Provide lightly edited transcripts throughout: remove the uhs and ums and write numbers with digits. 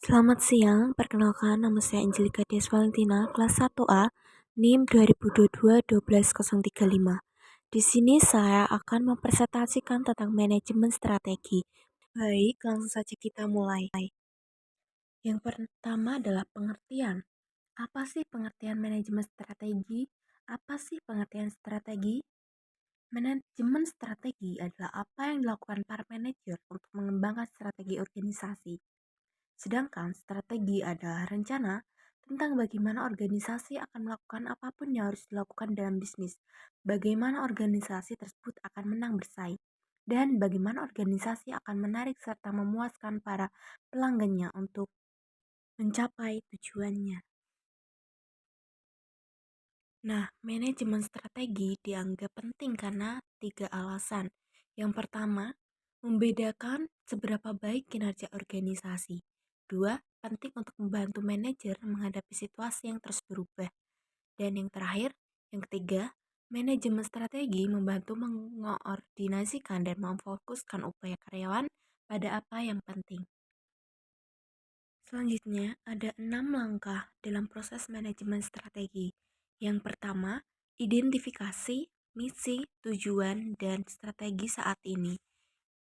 Selamat siang, perkenalkan nama saya Angelika Dias Valentina, kelas 1A, NIM 2022-12035. Di sini saya akan mempresentasikan tentang manajemen strategi. Baik, langsung saja kita mulai. Yang pertama adalah pengertian. Apa sih pengertian manajemen strategi? Apa sih pengertian strategi? Manajemen strategi adalah apa yang dilakukan para manajer untuk mengembangkan strategi organisasi. Sedangkan strategi adalah rencana tentang bagaimana organisasi akan melakukan apapun yang harus dilakukan dalam bisnis, bagaimana organisasi tersebut akan menang bersaing, dan bagaimana organisasi akan menarik serta memuaskan para pelanggannya untuk mencapai tujuannya. Nah, manajemen strategi dianggap penting karena 3 alasan. Yang pertama, membedakan seberapa baik kinerja organisasi. 2, penting untuk membantu manajer menghadapi situasi yang terus berubah. Dan yang terakhir, yang ketiga, manajemen strategi membantu mengoordinasikan dan memfokuskan upaya karyawan pada apa yang penting. Selanjutnya, ada 6 langkah dalam proses manajemen strategi. Yang pertama, identifikasi, misi, tujuan, dan strategi saat ini.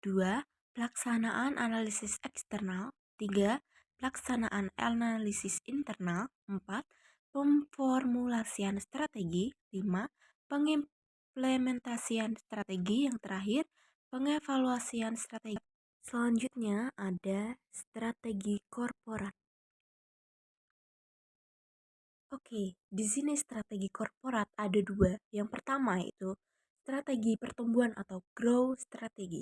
2. Pelaksanaan analisis eksternal. 3. Pelaksanaan analisis internal. 4. Pemformulasian strategi. 5. Pengimplementasian strategi. Yang terakhir, pengevaluasian strategi. Selanjutnya ada strategi korporat. Oke, di sini strategi korporat ada 2. Yang pertama yaitu strategi pertumbuhan atau growth strategi.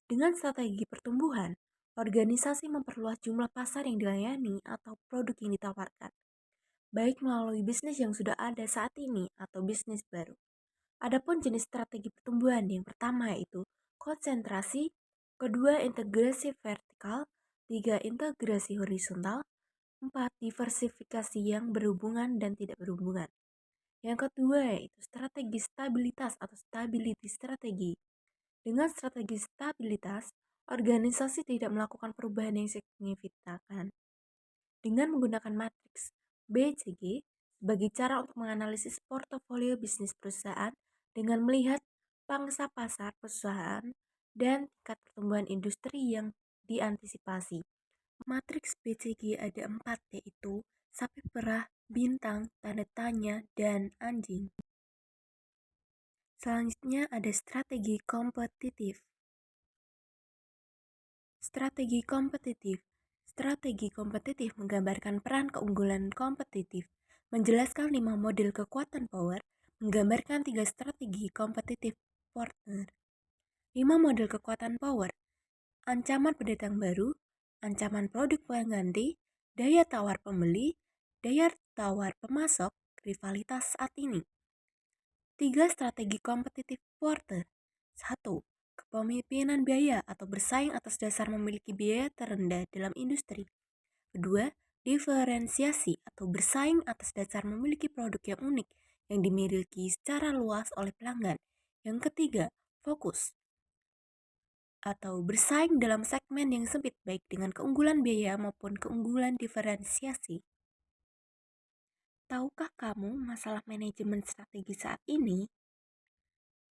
Dengan strategi pertumbuhan, organisasi memperluas jumlah pasar yang dilayani atau produk yang ditawarkan, baik melalui bisnis yang sudah ada saat ini atau bisnis baru. Adapun jenis strategi pertumbuhan yang pertama yaitu konsentrasi, kedua integrasi vertikal, 3 integrasi horizontal, 4 diversifikasi yang berhubungan dan tidak berhubungan. Yang kedua yaitu strategi stabilitas atau stability strategi. Dengan strategi stabilitas, organisasi tidak melakukan perubahan yang signifikan. Dengan menggunakan matriks BCG sebagai cara untuk menganalisis portofolio bisnis perusahaan dengan melihat pangsa pasar perusahaan dan tingkat pertumbuhan industri yang diantisipasi. Matriks BCG ada 4 yaitu sapi perah, bintang, tanda tanya, dan anjing. Selanjutnya ada strategi kompetitif. Strategi kompetitif. Strategi kompetitif menggambarkan peran keunggulan kompetitif, menjelaskan 5 model kekuatan power, menggambarkan 3 strategi kompetitif partner. 5 model kekuatan power, ancaman pendatang baru, ancaman produk pengganti, daya tawar pembeli, daya tawar pemasok, rivalitas saat ini. 3 strategi kompetitif partner. 1. Kepemimpinan biaya atau bersaing atas dasar memiliki biaya terendah dalam industri. Kedua, diferensiasi atau bersaing atas dasar memiliki produk yang unik yang dimiliki secara luas oleh pelanggan. Yang ketiga, fokus atau bersaing dalam segmen yang sempit baik dengan keunggulan biaya maupun keunggulan diferensiasi. Tahukah kamu masalah manajemen strategi saat ini?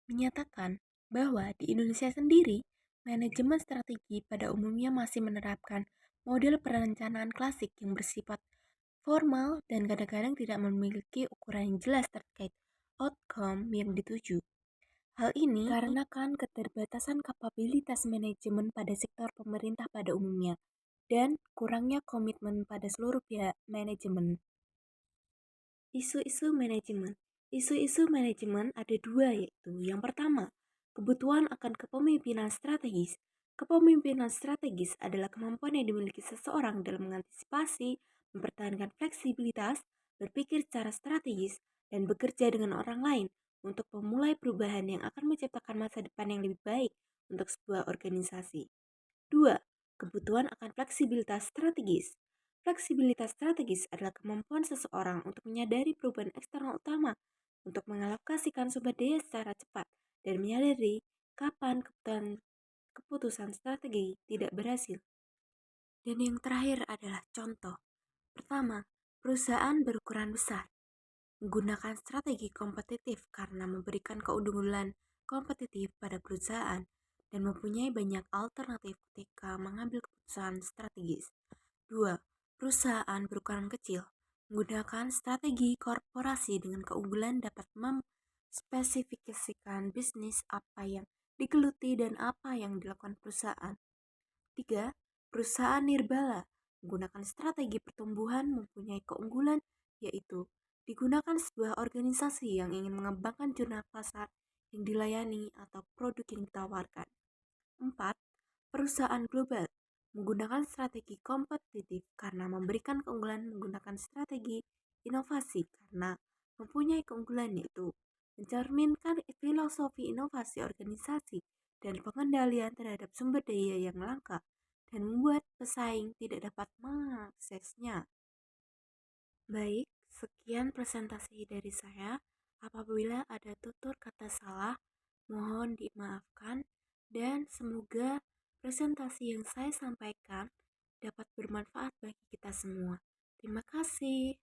Menyatakan bahwa di Indonesia sendiri, manajemen strategi pada umumnya masih menerapkan model perencanaan klasik yang bersifat formal dan kadang-kadang tidak memiliki ukuran yang jelas terkait outcome yang dituju. Hal ini karena keterbatasan kapabilitas manajemen pada sektor pemerintah pada umumnya dan kurangnya komitmen pada seluruh pihak manajemen. Isu-isu manajemen. Isu-isu manajemen ada 2 yaitu yang pertama, kebutuhan akan kepemimpinan strategis. Kepemimpinan strategis adalah kemampuan yang dimiliki seseorang dalam mengantisipasi, mempertahankan fleksibilitas, berpikir secara strategis, dan bekerja dengan orang lain untuk memulai perubahan yang akan menciptakan masa depan yang lebih baik untuk sebuah organisasi. 2. Kebutuhan akan fleksibilitas strategis. Fleksibilitas strategis adalah kemampuan seseorang untuk menyadari perubahan eksternal utama, untuk mengalokasikan sumber daya secara cepat, dan menyadari kapan keputusan strategi tidak berhasil. Dan yang terakhir adalah contoh. Pertama, perusahaan berukuran besar menggunakan strategi kompetitif karena memberikan keunggulan kompetitif pada perusahaan dan mempunyai banyak alternatif ketika mengambil keputusan strategis. 2. Perusahaan berukuran kecil menggunakan strategi korporasi dengan keunggulan dapat memspesifikasikan bisnis apa yang digeluti dan apa yang dilakukan perusahaan. 3. Perusahaan nirbala menggunakan strategi pertumbuhan mempunyai keunggulan yaitu digunakan sebuah organisasi yang ingin mengembangkan jurnal pasar yang dilayani atau produk yang ditawarkan. 4. Perusahaan global menggunakan strategi kompetitif karena memberikan keunggulan menggunakan strategi inovasi karena mempunyai keunggulan yaitu mencerminkan filosofi inovasi organisasi dan pengendalian terhadap sumber daya yang langka dan membuat pesaing tidak dapat mengaksesnya. Baik, sekian presentasi dari saya. Apabila ada tutur kata salah, mohon dimaafkan dan semoga presentasi yang saya sampaikan dapat bermanfaat bagi kita semua. Terima kasih.